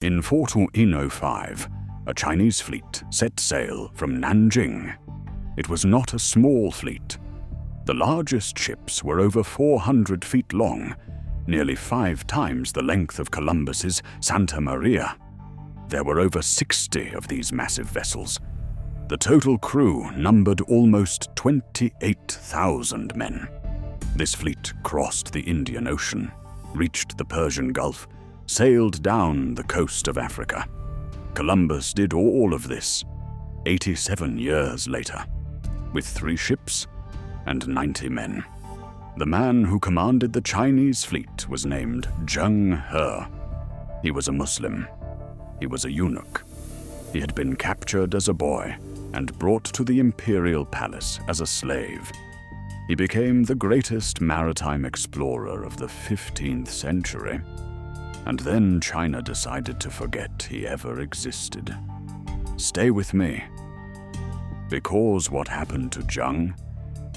In 1405, a Chinese fleet set sail from Nanjing. It was not a small fleet. The largest ships were over 400 feet long, nearly 5 times the length of Columbus's Santa Maria. There were over 60 of these massive vessels. The total crew numbered almost 28,000 men. This fleet crossed the Indian Ocean, reached the Persian Gulf, sailed down the coast of Africa. Columbus did all of this 87 years later, with 3 ships and 90 men. The man who commanded the Chinese fleet was named Zheng He. He was a Muslim. He was a eunuch. He had been captured as a boy and brought to the imperial palace as a slave. He became the greatest maritime explorer of the 15th century. And then China decided to forget he ever existed. Stay with me. Because what happened to Zheng,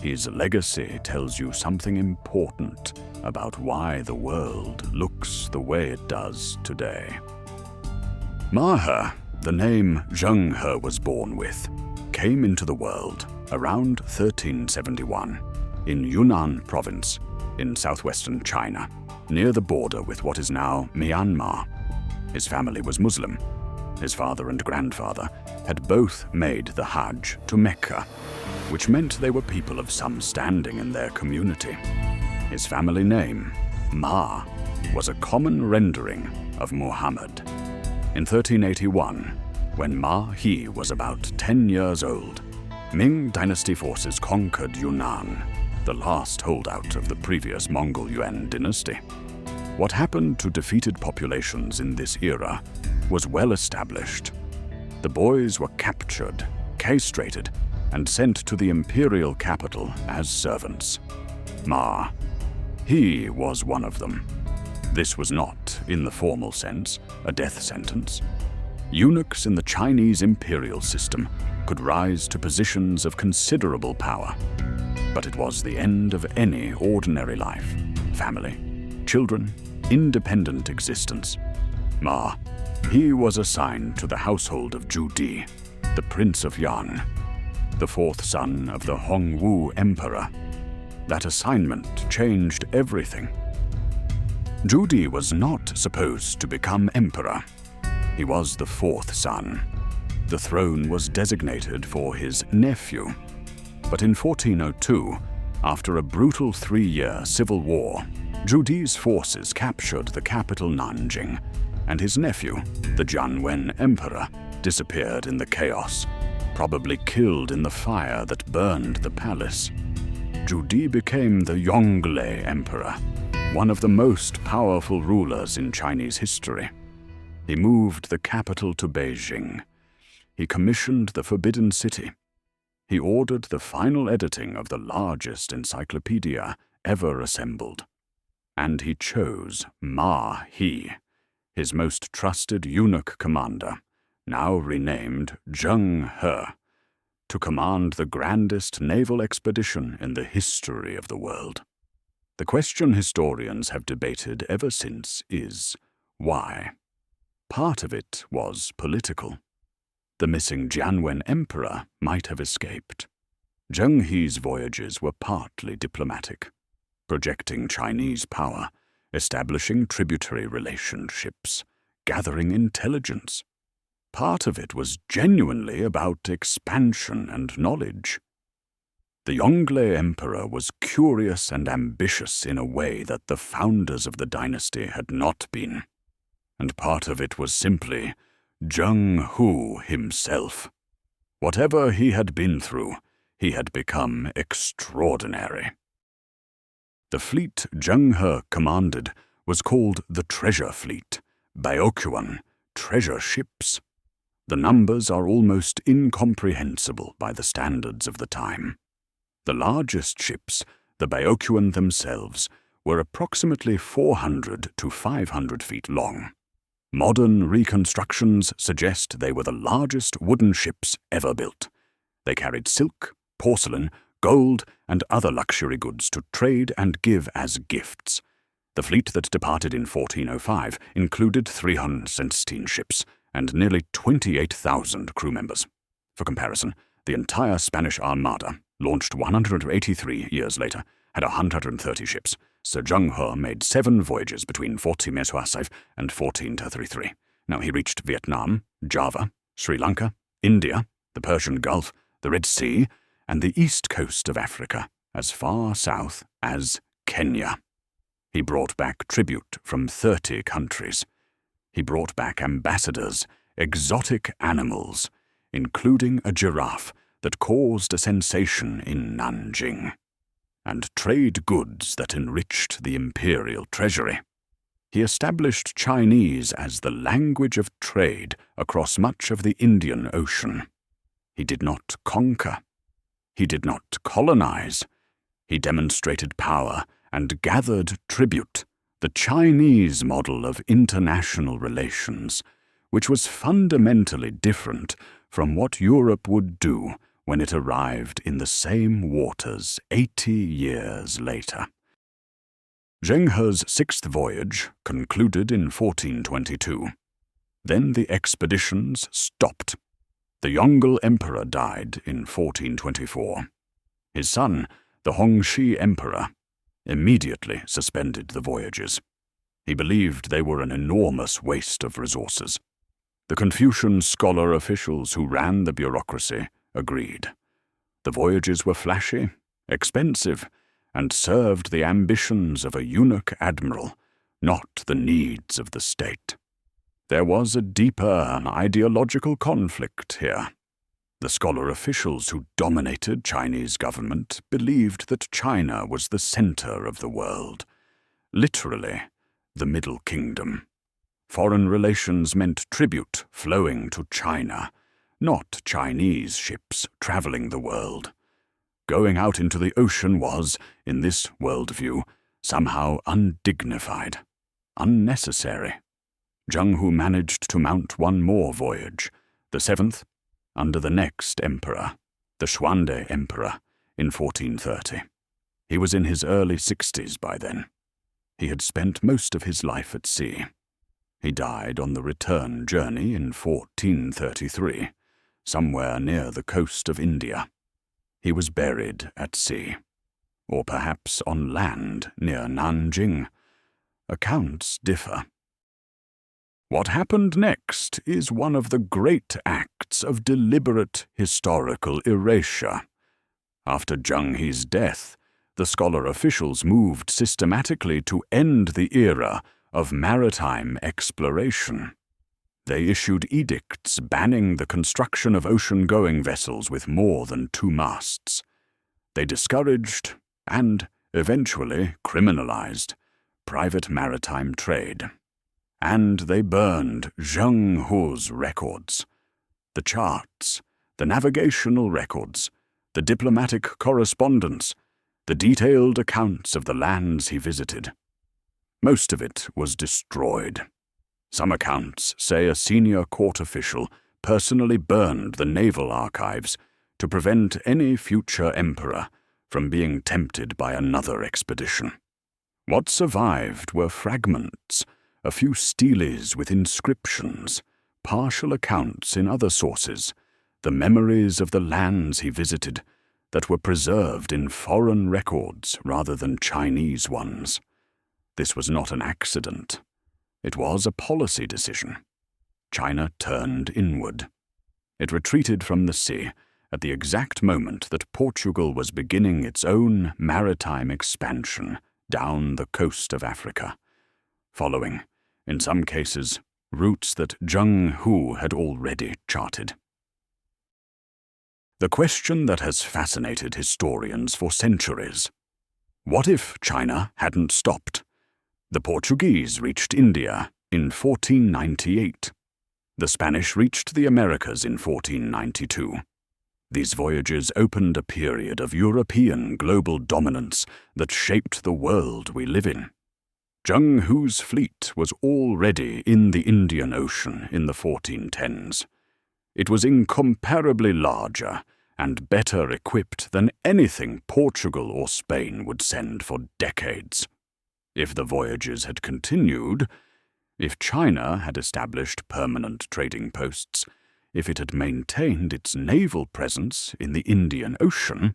his legacy tells you something important about why the world looks the way it does today. Mahe, the name Zheng He was born with, came into the world around 1371 in Yunnan province in southwestern China, near the border with what is now Myanmar. His family was Muslim. His father and grandfather had both made the Hajj to Mecca, which meant they were people of some standing in their community. His family name, Ma, was a common rendering of Muhammad. In 1381, when Ma He was about 10 years old, Ming Dynasty forces conquered Yunnan, the last holdout of the previous Mongol Yuan dynasty. What happened to defeated populations in this era was well established. The boys were captured, castrated, and sent to the imperial capital as servants. Ma He was one of them. This was not, in the formal sense, a death sentence. Eunuchs in the Chinese imperial system could rise to positions of considerable power. But it was the end of any ordinary life, family, children, independent existence. Ma He was assigned to the household of Zhu Di, the Prince of Yan, the 4th son of the Hongwu Emperor. That assignment changed everything. Zhu Di was not supposed to become emperor. He was the 4th son. The throne was designated for his nephew. But in 1402, after a brutal 3-year civil war, Zhu Di's forces captured the capital Nanjing, and his nephew, the Jianwen Emperor, disappeared in the chaos, probably killed in the fire that burned the palace. Zhu Di became the Yongle Emperor, one of the most powerful rulers in Chinese history. He moved the capital to Beijing. He commissioned the Forbidden City. He ordered the final editing of the largest encyclopedia ever assembled. And he chose Ma He, his most trusted eunuch commander, now renamed Zheng He, to command the grandest naval expedition in the history of the world. The question historians have debated ever since is, why? Part of it was political. The missing Jianwen Emperor might have escaped. Zheng He's voyages were partly diplomatic, projecting Chinese power, establishing tributary relationships, gathering intelligence. Part of it was genuinely about expansion and knowledge. The Yongle Emperor was curious and ambitious in a way that the founders of the dynasty had not been. And part of it was simply Zheng He himself. Whatever he had been through, he had become extraordinary. The fleet Zheng He commanded was called the Treasure Fleet, guqin, treasure ships. The numbers are almost incomprehensible by the standards of the time. The largest ships, the guqin themselves, were approximately 400 to 500 feet long. Modern reconstructions suggest they were the largest wooden ships ever built. They carried silk, porcelain, gold, and other luxury goods to trade and give as gifts. The fleet that departed in 1405 included 316 ships and nearly 28,000 crew members. For comparison, the entire Spanish Armada, launched 183 years later, had 130 ships. Sir Zheng He made 7 voyages between 1405 and 1433. Now he reached Vietnam, Java, Sri Lanka, India, the Persian Gulf, the Red Sea, and the east coast of Africa, as far south as Kenya. He brought back tribute from 30 countries. He brought back ambassadors, exotic animals, including a giraffe that caused a sensation in Nanjing, and trade goods that enriched the imperial treasury. He established Chinese as the language of trade across much of the Indian Ocean. He did not conquer. He did not colonize. He demonstrated power and gathered tribute, the Chinese model of international relations, which was fundamentally different from what Europe would do when it arrived in the same waters 80 years later. Zheng He's 6th voyage concluded in 1422. Then the expeditions stopped. The Yongle Emperor died in 1424. His son, the Hongxi Emperor, immediately suspended the voyages. He believed they were an enormous waste of resources. The Confucian scholar officials who ran the bureaucracy agreed. The voyages were flashy, expensive, and served the ambitions of a eunuch admiral, not the needs of the state. There was a deeper ideological conflict here. The scholar officials who dominated Chinese government believed that China was the center of the world, literally the Middle Kingdom. Foreign relations meant tribute flowing to China, not Chinese ships traveling the world. Going out into the ocean was, in this worldview, somehow undignified, unnecessary. Zheng He managed to mount one more voyage, the 7th, under the next emperor, the Xuande Emperor, in 1430. He was in his early 60s by then. He had spent most of his life at sea. He died on the return journey in 1433, somewhere near the coast of India. He was buried at sea, or perhaps on land near Nanjing. Accounts differ. What happened next is one of the great acts of deliberate historical erasure. After Zheng He's death, the scholar officials moved systematically to end the era of maritime exploration. They issued edicts banning the construction of ocean-going vessels with more than 2 masts. They discouraged, and eventually criminalized, private maritime trade. And they burned Zheng He's records, the charts, the navigational records, the diplomatic correspondence, the detailed accounts of the lands he visited. Most of it was destroyed. Some accounts say a senior court official personally burned the naval archives to prevent any future emperor from being tempted by another expedition. What survived were fragments, a few steles with inscriptions, partial accounts in other sources, the memories of the lands he visited that were preserved in foreign records rather than Chinese ones. This was not an accident. It was a policy decision. China turned inward. It retreated from the sea at the exact moment that Portugal was beginning its own maritime expansion down the coast of Africa, following, in some cases, routes that Zheng He had already charted. The question that has fascinated historians for centuries: what if China hadn't stopped? The Portuguese reached India in 1498. The Spanish reached the Americas in 1492. These voyages opened a period of European global dominance that shaped the world we live in. Zheng He's fleet was already in the Indian Ocean in the 1410s. It was incomparably larger and better equipped than anything Portugal or Spain would send for decades. If the voyages had continued, if China had established permanent trading posts, if it had maintained its naval presence in the Indian Ocean,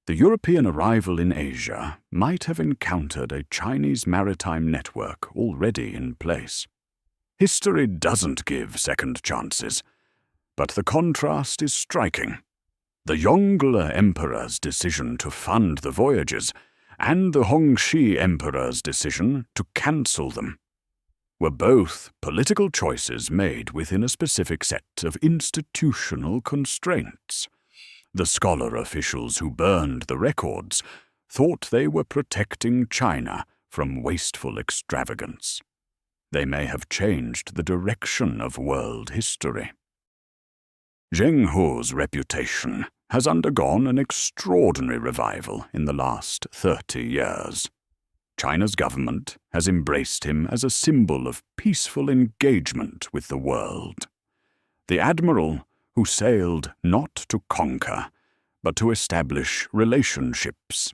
the European arrival in Asia might have encountered a Chinese maritime network already in place. History doesn't give second chances, but the contrast is striking. The Yongle Emperor's decision to fund the voyages and the Hongxi Emperor's decision to cancel them were both political choices made within a specific set of institutional constraints. The scholar officials who burned the records thought they were protecting China from wasteful extravagance. They may have changed the direction of world history. Zheng He's reputation has undergone an extraordinary revival in the last 30 years. China's government has embraced him as a symbol of peaceful engagement with the world. The admiral who sailed not to conquer, but to establish relationships.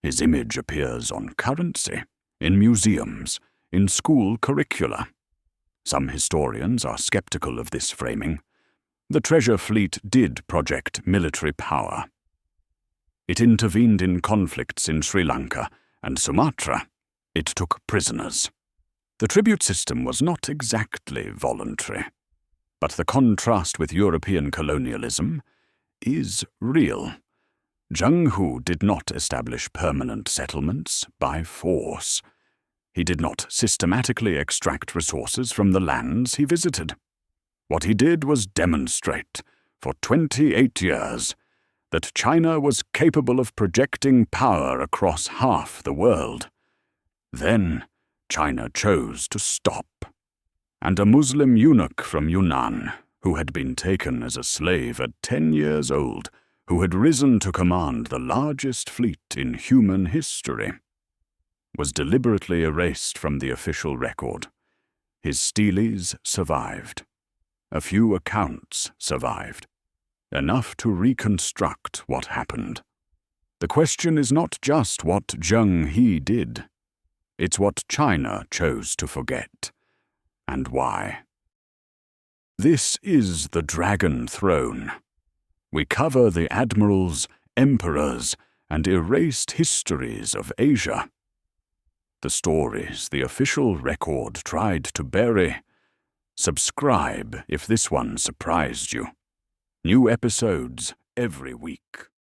His image appears on currency, in museums, in school curricula. Some historians are skeptical of this framing. The treasure fleet did project military power. It intervened in conflicts in Sri Lanka and Sumatra. It took prisoners. The tribute system was not exactly voluntary, but the contrast with European colonialism is real. Zheng He did not establish permanent settlements by force. He did not systematically extract resources from the lands he visited. What he did was demonstrate, for 28 years, that China was capable of projecting power across half the world. Then China chose to stop, and a Muslim eunuch from Yunnan, who had been taken as a slave at 10 years old, who had risen to command the largest fleet in human history, was deliberately erased from the official record. His steles survived. A few accounts survived, enough to reconstruct what happened. The question is not just what Zheng He did, it's what China chose to forget, and why. This is the Dragon Throne. We cover the admirals, emperors, and erased histories of Asia. The stories the official record tried to bury. Subscribe if this one surprised you. New episodes every week.